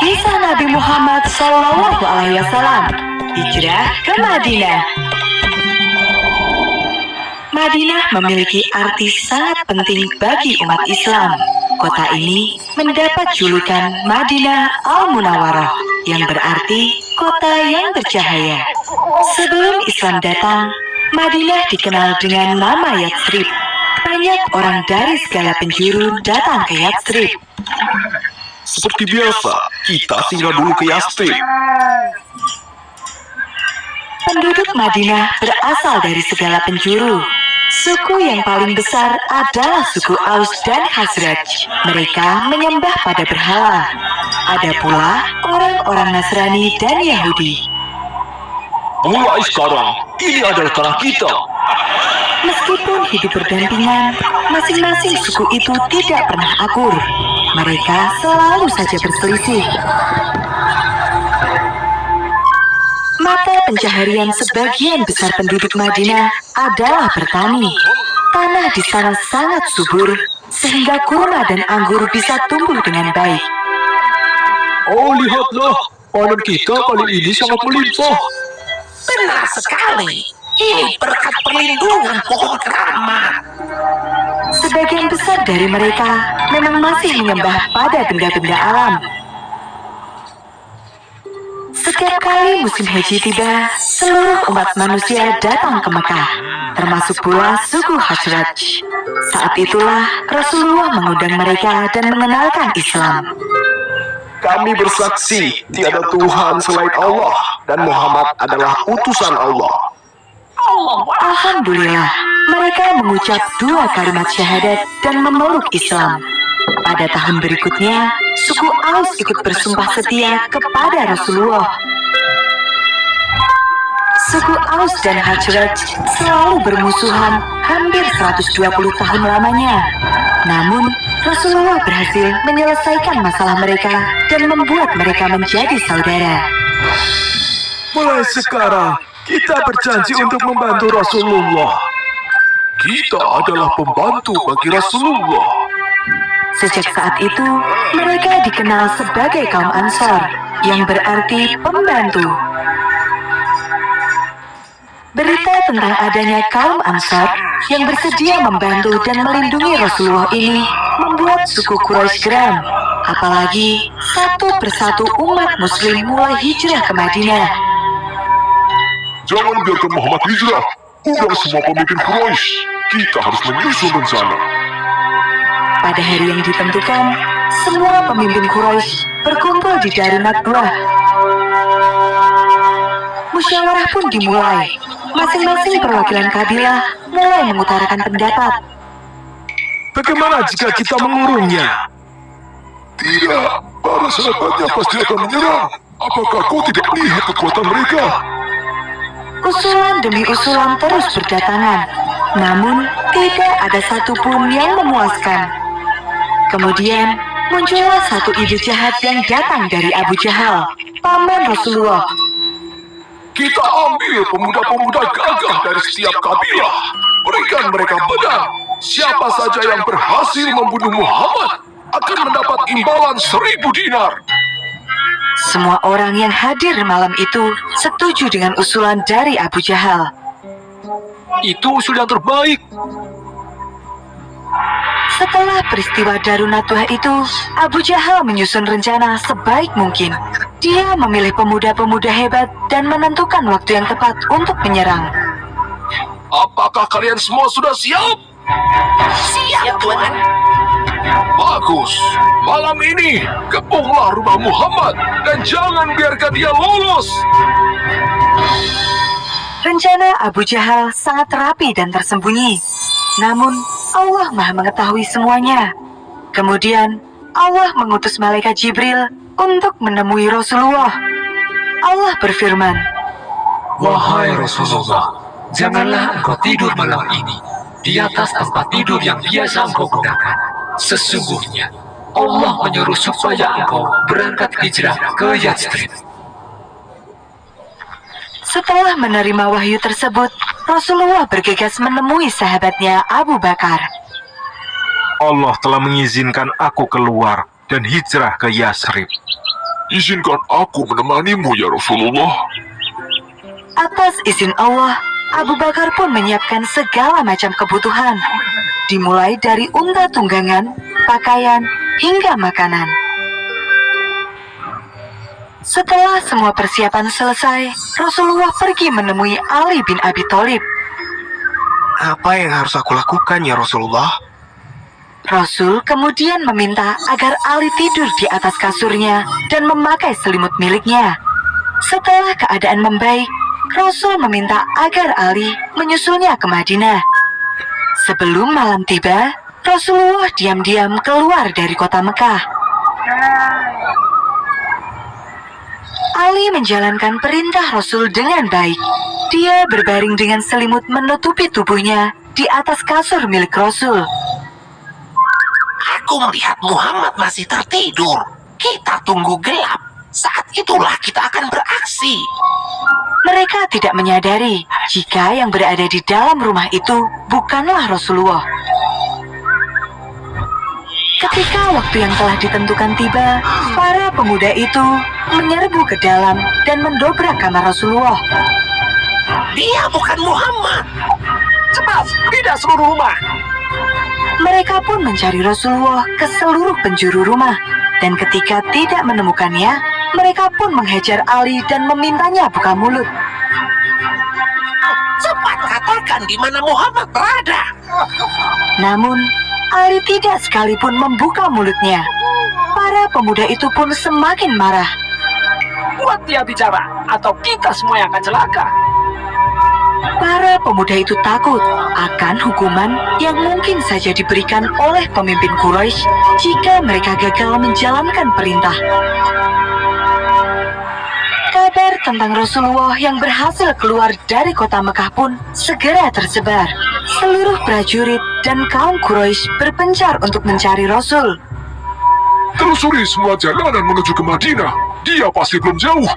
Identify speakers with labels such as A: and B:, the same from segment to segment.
A: Kisah Nabi Muhammad SAW, hijrah ke Madinah. Madinah memiliki arti sangat penting bagi umat Islam. Kota ini mendapat julukan Madinah Al-Munawwarah, yang berarti kota yang bercahaya. Sebelum Islam datang, Madinah dikenal dengan nama Yatsrib. Banyak orang dari segala penjuru datang ke Yatsrib.
B: Seperti biasa, kita singgah dulu ke Yatsrib.
A: Penduduk Madinah berasal dari segala penjuru. Suku yang paling besar adalah suku Aus dan Khazraj. Mereka menyembah pada berhala. Ada pula orang-orang Nasrani dan Yahudi.
B: Mulai sekarang, ini adalah tanah kita.
A: Meskipun hidup berdampingan, masing-masing suku itu tidak pernah akur. Mereka selalu saja berselisih. Mata pencaharian sebagian besar penduduk Madinah adalah bertani. Tanah di sana sangat subur, sehingga kurma dan anggur bisa tumbuh dengan baik.
B: Oh, lihatlah, panen kita kali ini sangat melimpah.
C: Benar sekali. Ini berkat perlindungan pohon keramat.
A: Sebagian besar dari mereka memang masih menyembah pada benda-benda alam. Setiap kali musim haji tiba, seluruh umat manusia datang ke Mekah, termasuk pula suku Khazraj. Saat itulah Rasulullah mengundang mereka dan mengenalkan Islam.
B: Kami bersaksi, tiada Tuhan selain Allah, dan Muhammad adalah utusan Allah.
A: Alhamdulillah, mereka mengucap 2 kalimat syahadat dan memeluk Islam. Pada tahun berikutnya, suku Aus ikut bersumpah setia kepada Rasulullah. Suku Aus dan Khazraj selalu bermusuhan hampir 120 tahun lamanya. Namun, Rasulullah berhasil menyelesaikan masalah mereka dan membuat mereka menjadi saudara.
B: Mulai sekarang, kita berjanji untuk membantu Rasulullah. Kita adalah pembantu bagi Rasulullah.
A: Sejak saat itu, mereka dikenal sebagai kaum Ansor, yang berarti pembantu. Berita tentang adanya kaum Ansor yang bersedia membantu dan melindungi Rasulullah ini membuat suku Quraisy geram. Apalagi satu persatu umat Muslim mulai hijrah ke Madinah.
B: Jangan biarkan Muhammad hijrah. Undang semua pemimpin Quraisy. Kita harus menyusun rencana.
A: Pada hari yang ditentukan, semua pemimpin Quraisy berkumpul di Darun Nadwah. Musyawarah pun dimulai. Masing-masing perwakilan kabilah mulai mengutarakan pendapat.
B: Bagaimana jika kita mengurungnya? Tidak, para sahabatnya pasti akan menyerang. Apakah kau tidak melihat kekuatan mereka?
A: Usulan demi usulan terus berdatangan, namun tidak ada satupun yang memuaskan. Kemudian muncullah satu ide jahat yang datang dari Abu Jahal, paman Rasulullah.
B: Kita ambil pemuda-pemuda gagah dari setiap kabilah. Berikan mereka pedang. Siapa saja yang berhasil membunuh Muhammad akan mendapat imbalan 1000 dinar.
A: Semua orang yang hadir malam itu setuju dengan usulan dari Abu Jahal.
B: Itu usul yang terbaik.
A: Setelah peristiwa Darun Nadwah itu, Abu Jahal menyusun rencana sebaik mungkin. Dia memilih pemuda-pemuda hebat dan menentukan waktu yang tepat untuk menyerang.
B: Apakah kalian semua sudah siap?
C: Siap, Tuan.
B: Bagus. Malam ini, kepunglah rumah Muhammad dan jangan biarkan dia lolos.
A: Rencana Abu Jahal sangat rapi dan tersembunyi. Namun, Allah Maha mengetahui semuanya. Kemudian, Allah mengutus malaikat Jibril untuk menemui Rasulullah. Allah berfirman,
D: Wahai Rasulullah, janganlah engkau tidur malam ini di atas tempat tidur yang biasa engkau gunakan. Sesungguhnya, Allah menyuruh supaya engkau berangkat hijrah ke Yatsrib.
A: Setelah menerima wahyu tersebut, Rasulullah bergegas menemui sahabatnya Abu Bakar.
E: Allah telah mengizinkan aku keluar dan hijrah ke Yatsrib.
B: Izinkan aku menemanimu ya Rasulullah.
A: Atas izin Allah, Abu Bakar pun menyiapkan segala macam kebutuhan, dimulai dari unta tunggangan, pakaian, hingga makanan. Setelah semua persiapan selesai, Rasulullah pergi menemui Ali bin Abi Thalib.
E: Apa yang harus aku lakukan ya Rasulullah?
A: Rasul kemudian meminta agar Ali tidur di atas kasurnya dan memakai selimut miliknya. Setelah keadaan membaik, Rasul meminta agar Ali menyusulnya ke Madinah. Sebelum malam tiba, Rasulullah diam-diam keluar dari kota Mekah. Ali menjalankan perintah Rasul dengan baik. Dia berbaring dengan selimut menutupi tubuhnya di atas kasur milik Rasul.
C: Aku melihat Muhammad masih tertidur. Kita tunggu gelap. Saat itulah kita akan beraksi.
A: Mereka tidak menyadari jika yang berada di dalam rumah itu bukanlah Rasulullah. Ketika waktu yang telah ditentukan tiba, para pemuda itu menyerbu ke dalam dan mendobrak kamar Rasulullah.
C: Dia bukan Muhammad.
E: Cepat, pindah seluruh rumah.
A: Mereka pun mencari Rasulullah ke seluruh penjuru rumah, dan ketika tidak menemukannya, mereka pun menghajar Ali dan memintanya buka mulut.
C: Cepat katakan di mana Muhammad berada.
A: Namun, Ali tidak sekalipun membuka mulutnya. Para pemuda itu pun semakin marah.
E: Buat dia bicara, atau kita semua yang akan celaka.
A: Para pemuda itu takut akan hukuman yang mungkin saja diberikan oleh pemimpin Quraisy jika mereka gagal menjalankan perintah. Kabar tentang Rasulullah yang berhasil keluar dari kota Mekah pun segera tersebar. Seluruh prajurit dan kaum Quraisy berpencar untuk mencari Rasul.
B: Telusuri semua jalanan menuju ke Madinah. Dia pasti belum jauh.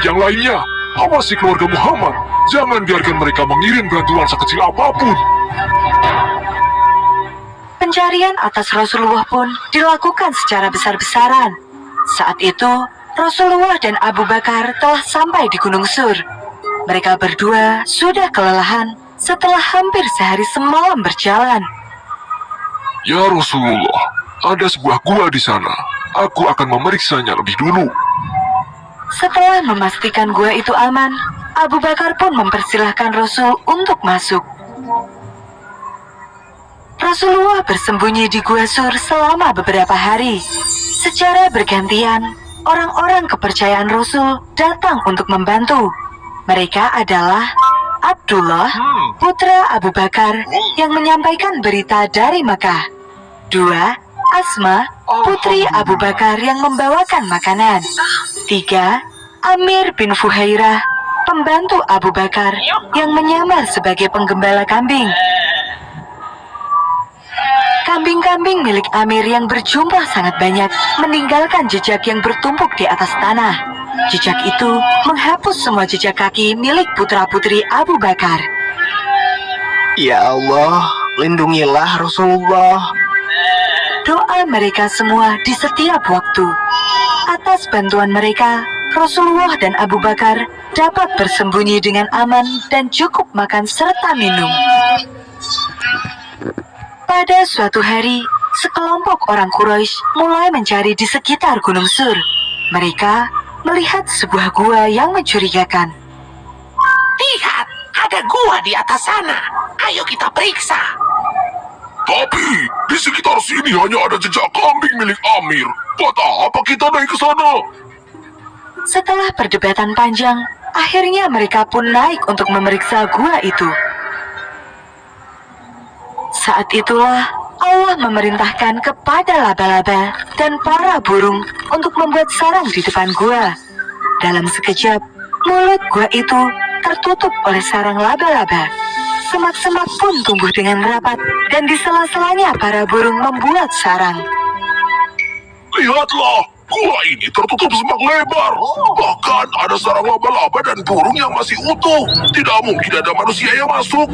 B: Yang lainnya, awasi keluarga Muhammad. Jangan biarkan mereka mengirim bantuan sekecil apapun.
A: Pencarian atas Rasulullah pun dilakukan secara besar-besaran. Saat itu, Rasulullah dan Abu Bakar telah sampai di Gunung Sur. Mereka berdua sudah kelelahan setelah hampir sehari semalam berjalan.
B: Ya Rasulullah, ada sebuah gua di sana. Aku akan memeriksanya lebih dulu.
A: Setelah memastikan gua itu aman, Abu Bakar pun mempersilahkan Rasul untuk masuk. Rasulullah bersembunyi di Gua Sur selama beberapa hari. Secara bergantian, orang-orang kepercayaan Rasul datang untuk membantu. Mereka adalah Abdullah, putra Abu Bakar, yang menyampaikan berita dari Makkah. 2. Asma, putri Abu Bakar yang membawakan makanan. 3. Amir bin Fuhairah, pembantu Abu Bakar yang menyamar sebagai penggembala kambing. Kambing-kambing milik Amir yang berjumlah sangat banyak meninggalkan jejak yang bertumpuk di atas tanah. Jejak itu menghapus semua jejak kaki milik putra-putri Abu Bakar.
E: Ya Allah, lindungilah Rasulullah.
A: Doa mereka semua di setiap waktu. Atas bantuan mereka, Rasulullah dan Abu Bakar dapat bersembunyi dengan aman dan cukup makan serta minum. Pada suatu hari, sekelompok orang Quraisy mulai mencari di sekitar Gunung Sur. Mereka melihat sebuah gua yang mencurigakan.
C: Lihat, ada gua di atas sana. Ayo kita periksa.
B: Tapi, di sekitar sini hanya ada jejak kambing milik Amir. Buat apa kita naik ke sana?
A: Setelah perdebatan panjang, akhirnya mereka pun naik untuk memeriksa gua itu. Saat itulah Allah memerintahkan kepada laba-laba dan para burung untuk membuat sarang di depan gua. Dalam sekejap, mulut gua itu tertutup oleh sarang laba-laba. Semak-semak pun tumbuh dengan rapat dan di sela-selanya para burung membuat sarang.
B: Lihatlah, gua ini tertutup semak lebar. Bahkan ada sarang laba-laba dan burung yang masih utuh. Tidak mungkin ada manusia yang masuk.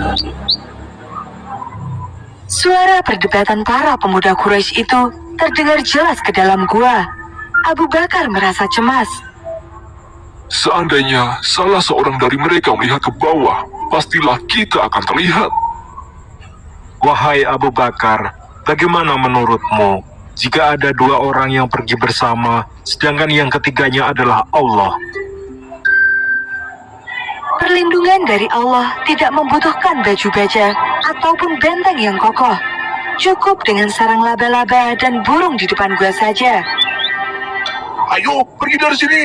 A: Suara perdebatan para pemuda Quraisy itu terdengar jelas ke dalam gua. Abu Bakar merasa cemas.
B: Seandainya salah seorang dari mereka melihat ke bawah, pastilah kita akan terlihat.
F: Wahai Abu Bakar, bagaimana menurutmu jika ada dua orang yang pergi bersama, sedangkan yang ketiganya adalah Allah?
A: Perlindungan dari Allah tidak membutuhkan baju baja ataupun benteng yang kokoh. Cukup dengan sarang laba-laba dan burung di depan gua saja.
B: Ayo, pergi dari sini.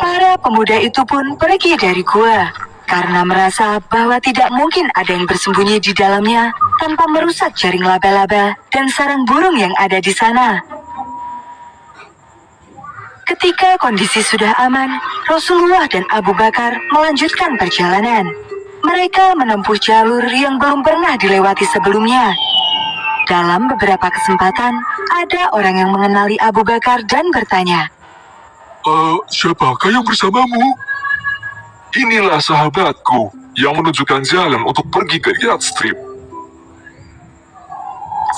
A: Para pemuda itu pun pergi dari gua karena merasa bahwa tidak mungkin ada yang bersembunyi di dalamnya tanpa merusak jaring laba-laba dan sarang burung yang ada di sana. Ketika kondisi sudah aman, Rasulullah dan Abu Bakar melanjutkan perjalanan. Mereka menempuh jalur yang belum pernah dilewati sebelumnya. Dalam beberapa kesempatan, ada orang yang mengenali Abu Bakar dan bertanya,
B: Siapakah yang bersamamu? Inilah sahabatku yang menunjukkan jalan untuk pergi ke Yacht Strip.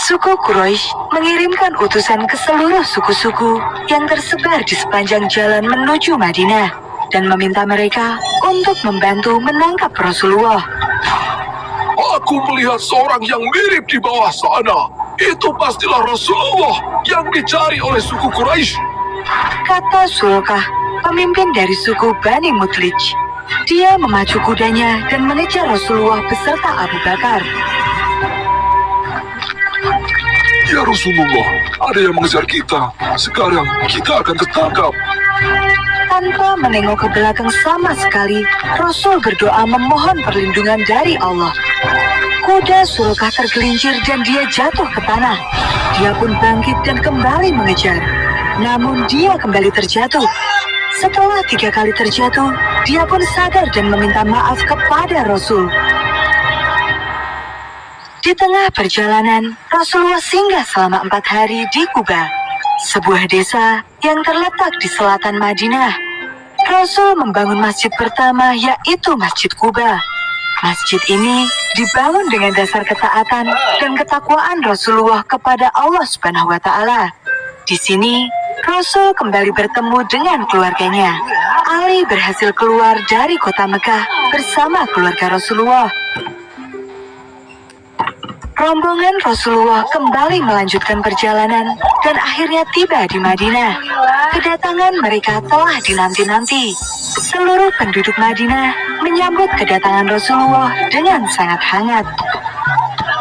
A: Suku Quraisy mengirimkan utusan ke seluruh suku-suku yang tersebar di sepanjang jalan menuju Madinah dan meminta mereka untuk membantu menangkap Rasulullah.
B: Aku melihat seorang yang mirip di bawah sana. Itu pastilah Rasulullah yang dicari oleh suku Quraisy.
A: Kata Sulokah, pemimpin dari suku Bani Mudlij. Dia memacu kudanya dan mengejar Rasulullah beserta Abu Bakar.
B: Ya Rasulullah, ada yang mengejar kita. Sekarang kita akan tertangkap.
A: Tanpa menengok ke belakang sama sekali, Rasul berdoa memohon perlindungan dari Allah. Kuda Sulokah tergelincir dan dia jatuh ke tanah. Dia pun bangkit dan kembali mengejar. Namun dia kembali terjatuh. Setelah 3 kali terjatuh, dia pun sadar dan meminta maaf kepada Rasul. Di tengah perjalanan, Rasulullah singgah selama 4 hari di Kuba, sebuah desa yang terletak di selatan Madinah. Rasul membangun masjid pertama, yaitu Masjid Kuba. Masjid ini dibangun dengan dasar ketaatan dan ketakwaan Rasulullah kepada Allah Subhanahu wa Ta'ala. Di sini, Rasul kembali bertemu dengan keluarganya. Ali berhasil keluar dari kota Mekah bersama keluarga Rasulullah. Rombongan Rasulullah kembali melanjutkan perjalanan dan akhirnya tiba di Madinah. Kedatangan mereka telah dinanti-nanti. Seluruh penduduk Madinah menyambut kedatangan Rasulullah dengan sangat hangat.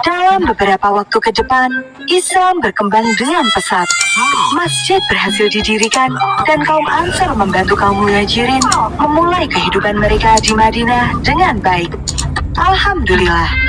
A: Dalam beberapa waktu ke depan, Islam berkembang dengan pesat. Masjid berhasil didirikan dan kaum Ansar membantu kaum Muhajirin memulai kehidupan mereka di Madinah dengan baik. Alhamdulillah.